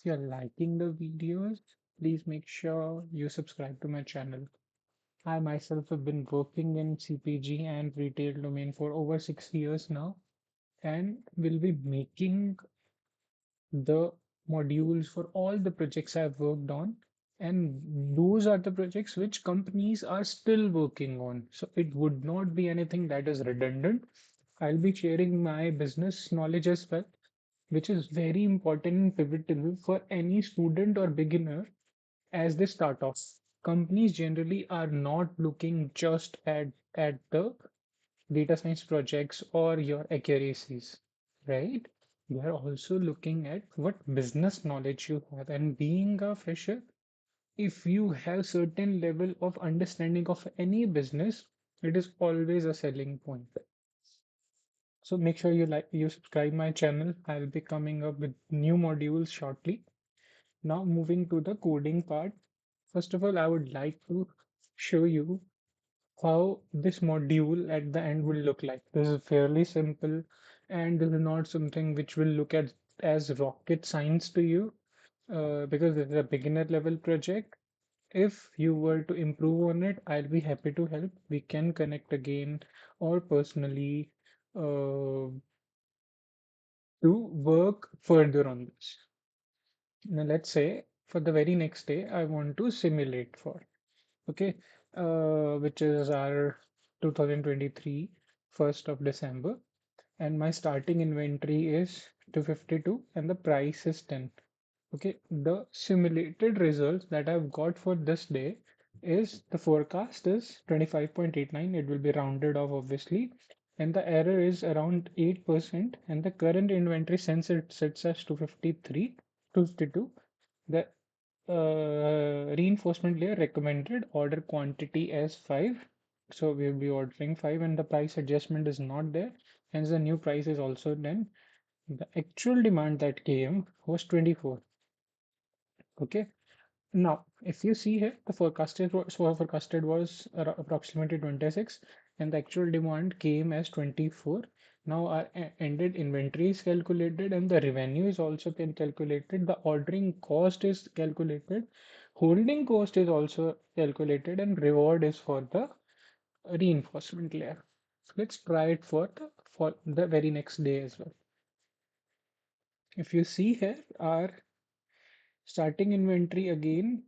you're liking the videos, please make sure you subscribe to my channel. I myself have been working in CPG and retail domain for over 6 years now, and will be making the modules for all the projects I've worked on. And those are the projects which companies are still working on. So it would not be anything that is redundant. I'll be sharing my business knowledge as well, which is very important and pivotal for any student or beginner as they start off. Companies generally are not looking just at the data science projects or your accuracies, right? They are also looking at what business knowledge you have. And being a fresher, if you have certain level of understanding of any business, it is always a selling point. So make sure you subscribe my channel. I'll be coming up with new modules shortly. Now moving to the coding part. First of all, I would like to show you how this module at the end will look like. This is fairly simple, and this is not something which will look at as rocket science to you, because this is a beginner level project. If you were to improve on it, I'll be happy to help. We can connect again or personally to work further on this. Now, let's say for the very next day, I want to simulate for, okay, which is our 2023 1st of December, and my starting inventory is 252 and the price is 10. Okay, the simulated results that I've got for this day is the forecast is 25.89. It will be rounded off obviously, and the error is around 8%, and the current inventory since it sits as 253, 252, the reinforcement layer recommended order quantity as 5. So we'll be ordering 5 and the price adjustment is not there. Hence the new price is also then. The actual demand that came was 24. Okay. Now, if you see here, the forecasted was approximately 26, and the actual demand came as 24. Now, our ended inventory is calculated, and the revenue is also been calculated. The ordering cost is calculated, holding cost is also calculated, and reward is for the reinforcement layer. So let's try it for the very next day as well. If you see here, our starting inventory again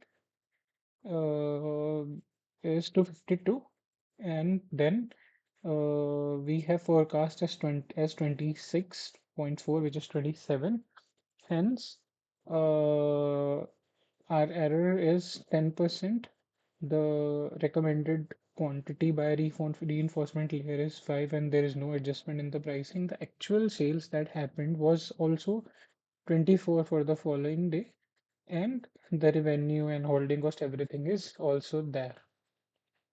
uh, is 252, and then we have forecast as 26.4, which is 27. Hence our error is 10%. The recommended quantity by reinforcement layer is 5, and there is no adjustment in the pricing. The actual sales that happened was also 24 for the following day, and the revenue and holding cost, everything is also there.